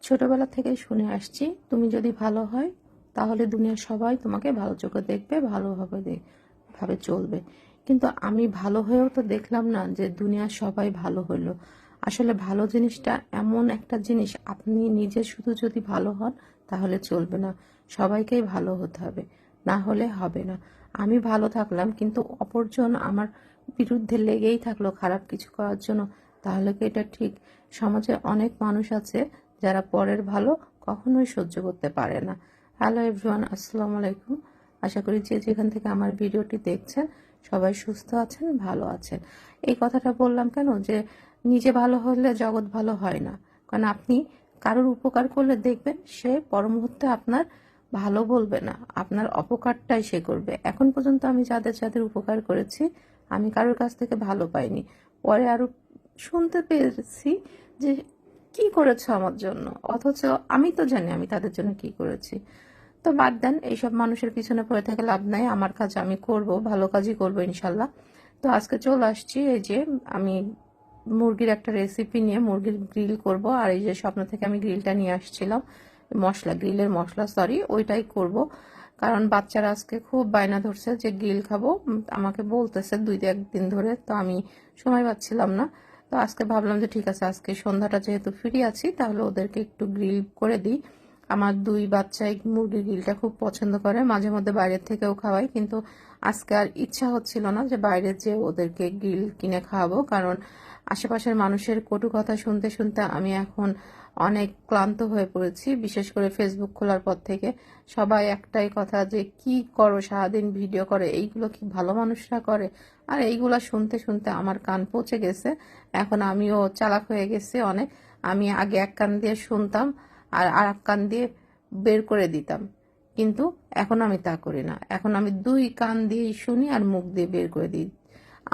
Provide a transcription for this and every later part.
ছোটবেলা থেকেই শুনে আসছি, তুমি যদি ভালো হয় তাহলে দুনিয়ার সবাই তোমাকে ভালো চোখে দেখবে, ভাবে চলবে। কিন্তু আমি ভালো হয়েও তো দেখলাম না যে দুনিয়ার সবাই ভালো হলো। আসলে ভালো জিনিসটা এমন একটা জিনিস, আপনি নিজে শুধু যদি ভালো হন তাহলে চলবে না, সবাইকেই ভালো হতে হবে, না হলে হবে না। আমি ভালো থাকলাম কিন্তু অপরজন আমার বিরুদ্ধে লেগেই থাকলো খারাপ কিছু করার জন্য, তাহলে কি এটা ঠিক? সমাজে অনেক মানুষ আছে যারা পরের ভালো কখনোই সহ্য করতে পারে না। হ্যালো এভরিওয়ান, আসসালামু আলাইকুম। আশা করি যে যেখান থেকে আমার ভিডিওটি দেখছেন সবাই সুস্থ আছেন, ভালো আছেন। এই কথাটা বললাম কেন, যে নিজে ভালো হলে জগৎ ভালো হয় না। কারণ আপনি কারোর উপকার করলে দেখবেন সে পর মুহূর্তে আপনার ভালো বলবে না, আপনার অপকারটাই সে করবে। এখন পর্যন্ত আমি যাদের যাদের উপকার করেছি আমি কারোর কাছ থেকে ভালো পাইনি। পরে আরো শুনতে পেরেছি যে কি করেছো আমার জন্য, অথচ আমি তো জানি আমি তাদের জন্য কি করেছি। তো বাদ দেন, এইসব মানুষের পিছনে পড়ে থেকে লাভ নাই। আমার কাজ আমি করব, ভালো কাজই করব ইনশাল্লাহ। তো আজকে চলে আসছি, এই যে আমি মুরগির একটা রেসিপি নিয়ে মুরগির গ্রিল করব। আর এই যে স্বপ্ন থেকে আমি গ্রিলটা নিয়ে আসছিলাম, গ্রিলের মশলা ওইটাই করব। কারণ বাচ্চারা আজকে খুব বায়না ধরছে যে গ্রিল খাবো, আমাকে বলতেছে দুই একদিন ধরে, তো আমি সময় পাচ্ছিলাম না। তো আজকে ভাবলাম যে ঠিক আছে, আজকে সন্ধ্যাটা যেহেতু ফ্রি আছি তাহলে ওদেরকে একটু গ্রিল করে দিই। আমার দুই বাচ্চাই মুরগির গ্রিলটা খুব পছন্দ করে, মাঝে মধ্যে বাইরের থেকেও খাওয়াই, কিন্তু আজকে আর ইচ্ছা হচ্ছিল না যে বাইরে যে ওদেরকে গ্রিল কিনে খাওয়াবো। কারণ আশেপাশের মানুষের কটু কথা শুনতে শুনতে আমি এখন অনেক ক্লান্ত হয়ে পড়েছি। বিশেষ করে ফেসবুক খোলার পর থেকে সবাই একটাই কথা, যে কি করো, সারাদিন ভিডিও করে, এইগুলো কি ভালো মানুষরা করে? আর এইগুলা শুনতে শুনতে আমার কান পচে গেছে। এখন আমিও চালাক হয়ে গেছি অনেক। আমি আগে এক কান দিয়ে শুনতাম আর এক কান দিয়ে বের করে দিতাম, কিন্তু এখন আমি তা করি না। এখন আমি দুই কান দিয়েই শুনি আর মুখ দিয়ে বের করে দিই।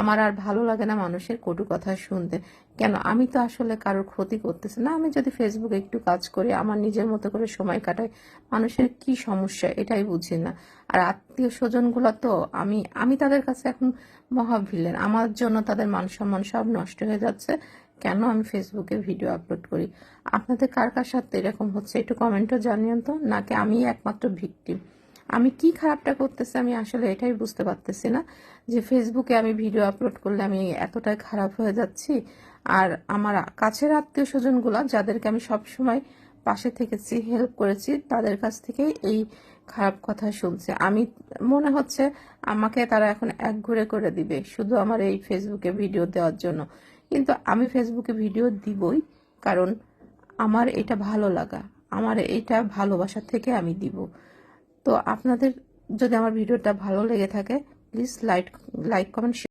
আমার আর ভালো লাগে না মানুষের কটু কথা শুনতে। কেন? আমি তো আসলে কারোর ক্ষতি করতেছি না। আমি যদি ফেসবুকে একটু কাজ করি, আমার নিজের মতো করে সময় কাটাই, মানুষের কি সমস্যা এটাই বুঝি না। আর আত্মীয় স্বজনগুলো তো আমি আমি তাদের কাছে এখন মহাভিলেন। আমার জন্য তাদের মান সম্মান সব নষ্ট হয়ে যাচ্ছে। কেন আমি ফেসবুকে ভিডিও আপলোড করি? আপনাদের কার কার সাথে এরকম হচ্ছে একটু কমেন্টও জানিয়েন তো, নাকি আমি একমাত্র ভিকটিম? আমি কি খারাপটা করতেছি আমি আসলে এটাই বুঝতে পারতেছি না, যে ফেসবুকে আমি ভিডিও আপলোড করলে আমি এতটাই খারাপ হয়ে যাচ্ছি। আর আমার কাছের আত্মীয় স্বজনগুলা যাদেরকে আমি সব সময় পাশে থেকেছি, হেল্প করেছি, তাদের কাছ থেকে এই খারাপ কথা শুনছে। আমি মনে হচ্ছে আমাকে তারা এখন একঘরে করে দিবে শুধু আমার এই ফেসবুকে ভিডিও দেওয়ার জন্য। কিন্তু আমি ফেসবুকে ভিডিও দিবই, কারণ আমার এটা ভালো লাগা, আমার এটা ভালোবাসা থেকে আমি দিব। তো আপনাদের যদি আমার ভিডিওটা ভালো লেগে থাকে প্লিজ লাইক কমেন্ট